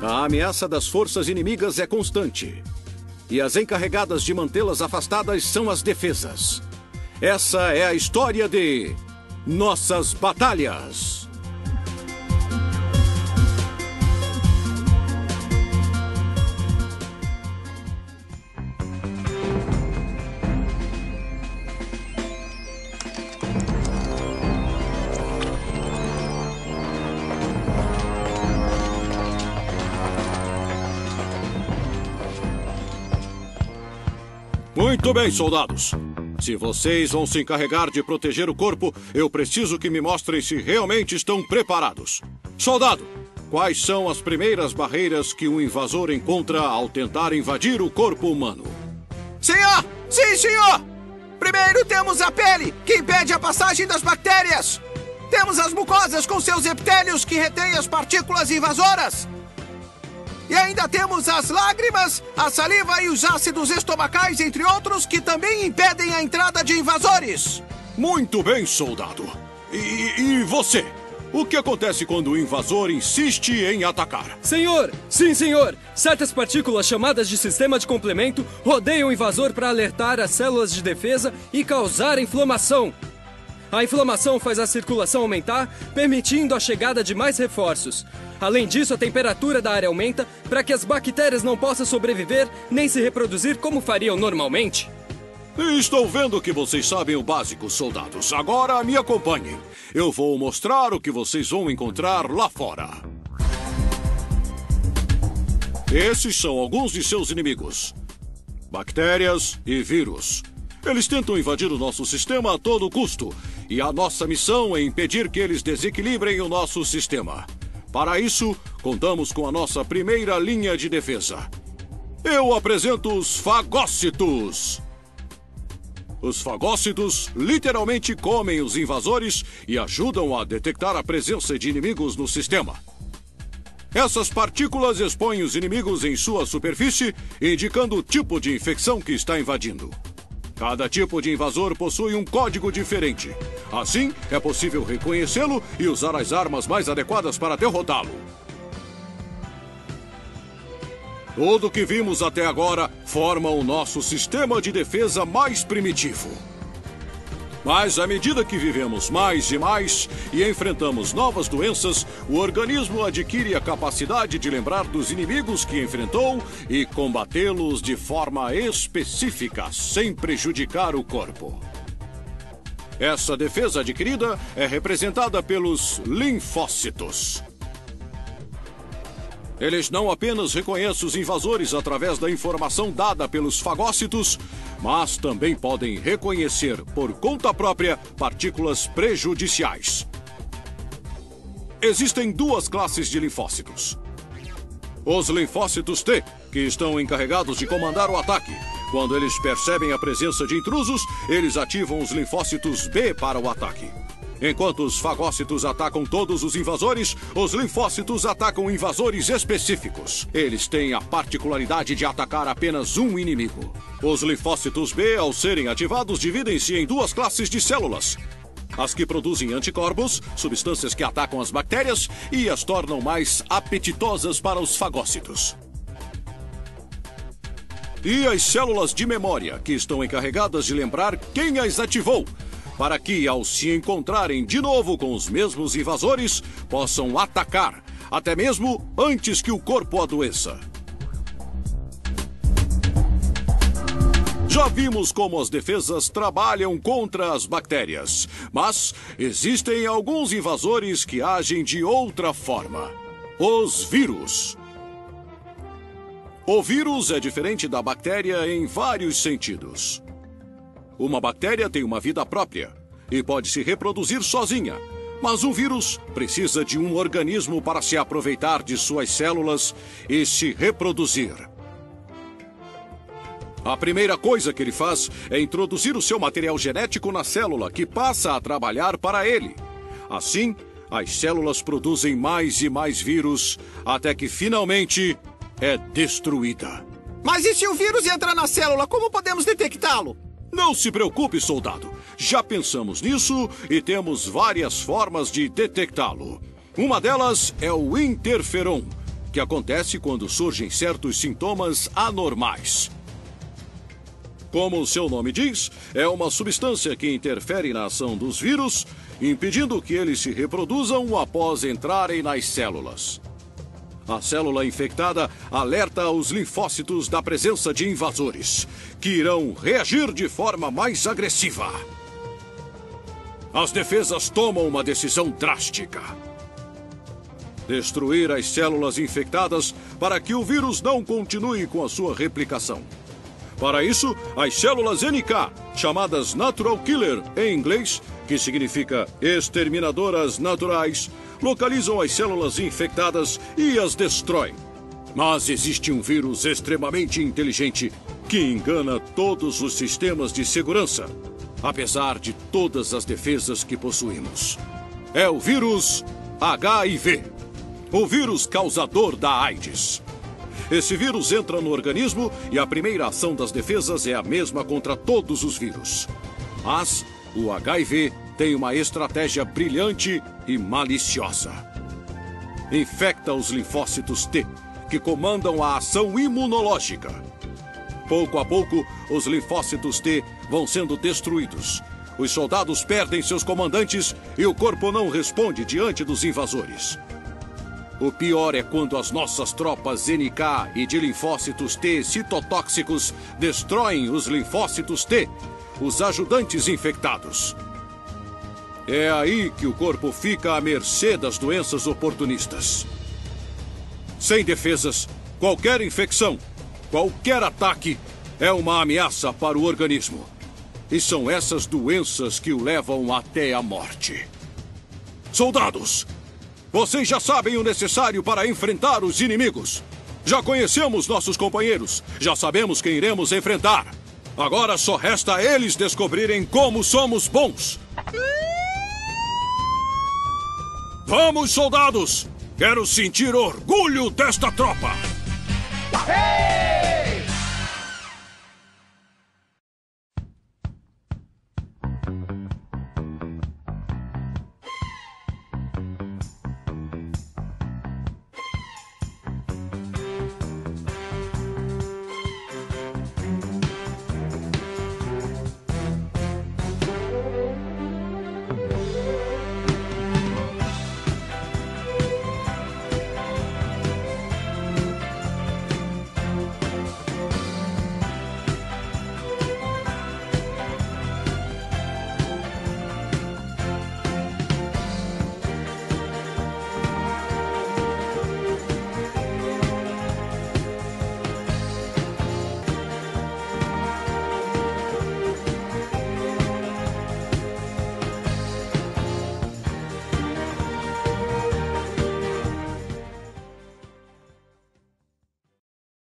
A ameaça das forças inimigas é constante. E as encarregadas de mantê-las afastadas são as defesas. Essa é a história de nossas batalhas. Muito bem, soldados. Se vocês vão se encarregar de proteger o corpo, eu preciso que me mostrem se realmente estão preparados. Soldado, quais são as primeiras barreiras que um invasor encontra ao tentar invadir o corpo humano? Senhor! Sim, senhor! Primeiro temos a pele, que impede a passagem das bactérias. Temos as mucosas com seus epitélios que retêm as partículas invasoras. E ainda temos as lágrimas, a saliva e os ácidos estomacais, entre outros, que também impedem a entrada de invasores. Muito bem, soldado. E você? O que acontece quando o invasor insiste em atacar? Senhor! Sim, senhor! Certas partículas chamadas de sistema de complemento rodeiam o invasor para alertar as células de defesa e causar inflamação. A inflamação faz a circulação aumentar, permitindo a chegada de mais reforços. Além disso, a temperatura da área aumenta para que as bactérias não possam sobreviver nem se reproduzir como fariam normalmente. Estou vendo que vocês sabem o básico, soldados. Agora me acompanhem. Eu vou mostrar o que vocês vão encontrar lá fora. Esses são alguns de seus inimigos: bactérias e vírus. Eles tentam invadir o nosso sistema a todo custo, e a nossa missão é impedir que eles desequilibrem o nosso sistema. Para isso, contamos com a nossa primeira linha de defesa. Eu apresento os fagócitos. Os fagócitos literalmente comem os invasores e ajudam a detectar a presença de inimigos no sistema. Essas partículas expõem os inimigos em sua superfície, indicando o tipo de infecção que está invadindo. Cada tipo de invasor possui um código diferente. Assim, é possível reconhecê-lo e usar as armas mais adequadas para derrotá-lo. Tudo que vimos até agora forma o nosso sistema de defesa mais primitivo. Mas à medida que vivemos mais e mais e enfrentamos novas doenças, o organismo adquire a capacidade de lembrar dos inimigos que enfrentou e combatê-los de forma específica, sem prejudicar o corpo. Essa defesa adquirida é representada pelos linfócitos. Eles não apenas reconhecem os invasores através da informação dada pelos fagócitos, mas também podem reconhecer, por conta própria, partículas prejudiciais. Existem duas classes de linfócitos. Os linfócitos T, que estão encarregados de comandar o ataque. Quando eles percebem a presença de intrusos, eles ativam os linfócitos B para o ataque. Enquanto os fagócitos atacam todos os invasores, os linfócitos atacam invasores específicos. Eles têm a particularidade de atacar apenas um inimigo. Os linfócitos B, ao serem ativados, dividem-se em duas classes de células: as que produzem anticorpos, substâncias que atacam as bactérias e as tornam mais apetitosas para os fagócitos. E as células de memória, que estão encarregadas de lembrar quem as ativou, para que, ao se encontrarem de novo com os mesmos invasores, possam atacar, até mesmo antes que o corpo adoeça. Já vimos como as defesas trabalham contra as bactérias, mas existem alguns invasores que agem de outra forma: os vírus. O vírus é diferente da bactéria em vários sentidos. Uma bactéria tem uma vida própria e pode se reproduzir sozinha, mas um vírus precisa de um organismo para se aproveitar de suas células e se reproduzir. A primeira coisa que ele faz é introduzir o seu material genético na célula, que passa a trabalhar para ele. Assim, as células produzem mais e mais vírus, até que finalmente é destruída. Mas e se o vírus entra na célula, como podemos detectá-lo? Não se preocupe, soldado. Já pensamos nisso e temos várias formas de detectá-lo. Uma delas é o interferon, que acontece quando surgem certos sintomas anormais. Como o seu nome diz, é uma substância que interfere na ação dos vírus, impedindo que eles se reproduzam após entrarem nas células. A célula infectada alerta os linfócitos da presença de invasores, que irão reagir de forma mais agressiva. As defesas tomam uma decisão drástica: destruir as células infectadas para que o vírus não continue com a sua replicação. Para isso, as células NK, chamadas Natural Killer em inglês, que significa exterminadoras naturais, localizam as células infectadas e as destroem. Mas existe um vírus extremamente inteligente que engana todos os sistemas de segurança, apesar de todas as defesas que possuímos. É o vírus HIV, o vírus causador da AIDS. Esse vírus entra no organismo e a primeira ação das defesas é a mesma contra todos os vírus. Mas o HIV tem uma estratégia brilhante e maliciosa. Infecta os linfócitos T, que comandam a ação imunológica. Pouco a pouco, os linfócitos T vão sendo destruídos. Os soldados perdem seus comandantes e o corpo não responde diante dos invasores. O pior é quando as nossas tropas NK e de linfócitos T citotóxicos destroem os linfócitos T, os ajudantes infectados. É aí que o corpo fica à mercê das doenças oportunistas. Sem defesas, qualquer infecção, qualquer ataque é uma ameaça para o organismo. E são essas doenças que o levam até a morte. Soldados! Vocês já sabem o necessário para enfrentar os inimigos. Já conhecemos nossos companheiros. Já sabemos quem iremos enfrentar. Agora só resta a eles descobrirem como somos bons. Vamos, soldados! Quero sentir orgulho desta tropa! Hey!